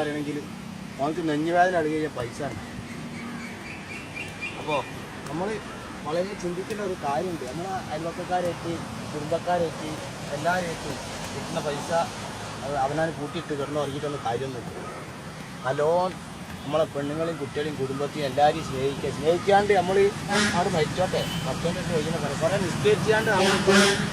അറിയണമെങ്കിൽ അവർക്ക് നെഞ്ഞുവേദന അടുക്കിയ പൈസ ഉണ്ട്. അപ്പോൾ നമ്മൾ വളരെ ചിന്തിക്കേണ്ട ഒരു കാര്യമുണ്ട്. നമ്മളെ അയൽവക്കക്കാരേറ്റ് കുടുംബക്കാരേറ്റ് എല്ലാവരേറ്റ് കിട്ടുന്ന പൈസ അവനാണ് കൂട്ടിയിട്ട് കിടന്ന് ഉറങ്ങിയിട്ടൊന്നും കാര്യമൊന്നുമില്ല. നല്ലോണം നമ്മളെ പെണ്ണുങ്ങളെയും കുട്ടികളെയും കുടുംബത്തെയും എല്ലാവരെയും സ്നേഹിക്കാണ്ട് നമ്മൾ അവിടെ മരിച്ചോട്ടെ മറ്റോൻ്റെ ചോദിക്കുന്ന കുറേ നിസ്കരിച്ചാണ്ട്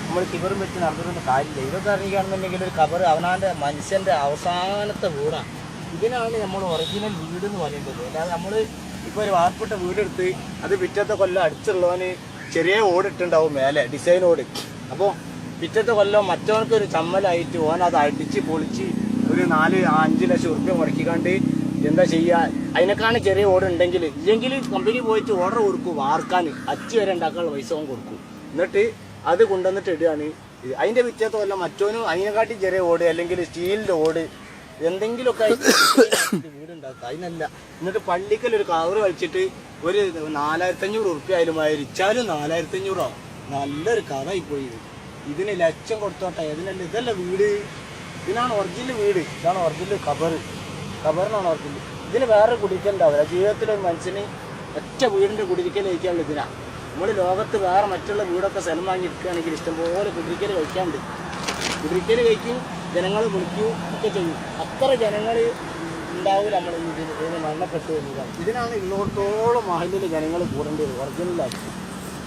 നമ്മൾ കിബറും വെച്ച് നടന്നിരുന്ന കാര്യമില്ല. ഇതൊക്കെ അറിയുകയാണെന്നുണ്ടെങ്കിൽ ഒരു കബർ അവനാൻ്റെ മനുഷ്യൻ്റെ അവസാനത്തെ വീടാണ്. ഇതിനാണ് നമ്മൾ ഒറിജിനൽ വീട് എന്ന് പറയുന്നത്. അല്ലാതെ നമ്മൾ ഇപ്പോൾ ഒരു വാർപ്പിട്ട വീടെടുത്ത് അത് പിറ്റത്തെ കൊല്ലം അടിച്ചുള്ളവന് ചെറിയ ഓടിട്ടുണ്ടാവും മേലെ ഡിസൈൻ ഓട്. അപ്പോൾ പിറ്റത്തെ കൊല്ലം മറ്റവനക്കൊരു ചമ്മലായിട്ട് ഓൻ അത് അടിച്ച് പൊളിച്ച് ഒരു 4-5 ലക്ഷം ഉറുപ്പ്യ മുടക്കിക്കാണ്ട് എന്താ ചെയ്യുക? അതിനേക്കാണ് ചെറിയ ഓർഡർ ഉണ്ടെങ്കിൽ ഇല്ലെങ്കിൽ കമ്പനി പോയിട്ട് ഓർഡർ കൊടുക്കും വാർക്കാൻ അച്ച് വരെ ഉണ്ടാക്കാനുള്ള പൈസ ഓൻ കൊടുക്കും. എന്നിട്ട് അത് കൊണ്ടുവന്നിട്ട് ഇടുകയാണ്. അതിൻ്റെ പിറ്റത്തെ കൊല്ലം മറ്റോനും അതിനെക്കാട്ടി ചെറിയ ഓട് അല്ലെങ്കിൽ സ്റ്റീലിൻ്റെ ഓട് എന്തെങ്കിലുമൊക്കെ ആയിട്ട് വീടുണ്ടാക്കുക. അതിനല്ല എന്നിട്ട് പള്ളിക്കലൊരു കവറ് വലിച്ചിട്ട് ഒരു 4500 ഉറുപ്പ്യ ആയാലും ഇച്ചാലും 4500 ആവും. നല്ലൊരു കഥയായിപ്പോയി. ഇതിന് ലക്ഷം കൊടുത്തോട്ടെ. ഇതിനല്ല ഇതല്ല വീട്. ഇതിനാണ് ഒറിജിനൽ വീട്. ഇതാണ് ഒറിജിനൽ ഖബറിനാണ് ഒറിജിനൽ. ഇതിന് വേറെ കുടിക്കലുണ്ടാവില്ല. ജീവിതത്തിലൊരു മനുഷ്യന് ഒറ്റ വീടിൻ്റെ കുടിരിക്കൽ കഴിക്കാനുള്ള ഇതിനാണ്. നമ്മൾ ലോകത്ത് വേറെ മറ്റുള്ള വീടൊക്കെ സ്ഥലം വാങ്ങി എടുക്കുകയാണെങ്കിൽ ഇഷ്ടംപോലെ കുടിരിക്കൽ കഴിക്കാണ്ട്. കുടിരിക്കൽ കഴിക്കും, ജനങ്ങൾ വിളിക്കും ഒക്കെ ചെയ്യും. അത്ര ജനങ്ങൾ ഉണ്ടാവില്ല നമ്മൾ ഇതിന് മരണപ്പെട്ടു എന്നതാണ്. ഇതിനാണ് ഇന്നോടത്തോളം മഹലിൽ ജനങ്ങൾ കൂടേണ്ടത് ഒറിജിനലായിട്ട്.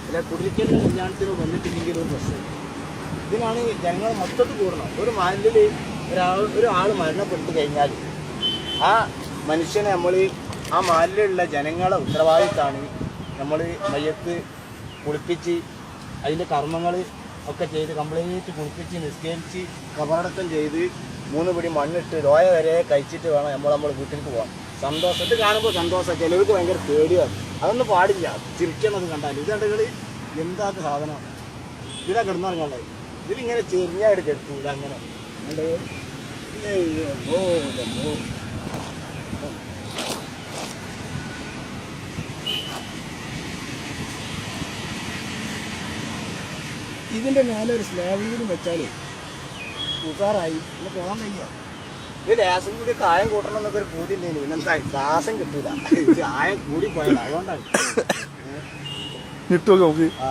അല്ല കുടിരിക്കലിന് കല്യാണത്തിന് വന്നിട്ടില്ലെങ്കിൽ ഒരു പ്രശ്നം. ഇതിനാണ് ജനങ്ങൾ മൊത്തത്തിൽ കൂടണം. ഒരു മഹലിൽ ഒരാൾ മരണപ്പെട്ടു കഴിഞ്ഞാൽ ആ മനുഷ്യനെ നമ്മൾ ആ മഹലിലുള്ള ജനങ്ങളെ ഉത്തരവാദിത്തമാണ് നമ്മൾ മയ്യത്ത് കുളിപ്പിച്ച് അതിൻ്റെ കർമ്മങ്ങൾ ഒക്കെ ചെയ്ത് കംപ്ലീറ്റ് കുളിപ്പിച്ച് നിസ്കരിച്ച് കബറടക്കം ചെയ്ത് 3 പിടി മണ്ണിട്ട് ലോയ വരെ കഴിച്ചിട്ട് വേണം നമ്മൾ വീട്ടിലേക്ക് പോകാം. സന്തോഷത്തിൽ കാണുമ്പോൾ സന്തോഷം, ചിലർക്ക് ഭയങ്കര പേടിയാണ്. അതൊന്നും പാടില്ല. ചിരിക്കണത് കണ്ടാൽ ഇതുകൾ എന്താ സാധനം ഇതാ കിടന്നുറങ്ങുള്ളത്. ഇതിലിങ്ങനെ ചെറിയായിട്ട് കെടുത്തൂല അങ്ങനെ ഇതിൻ്റെ മേലെ ഒരു സ്ലാബും കൂടി വെച്ചാലേ ഉസാറായി പിന്നെ പോകാൻ കഴിയുക. ഇത് ഗ്യാസും കൂടി കായം കൂട്ടണം എന്നൊക്കെ ഒരു പൂതില്ലേന്. പിന്നെന്താ ഗ്യാസും കിട്ടൂല. കായം കൂടി പോയത് അതുകൊണ്ടാണ്. ആ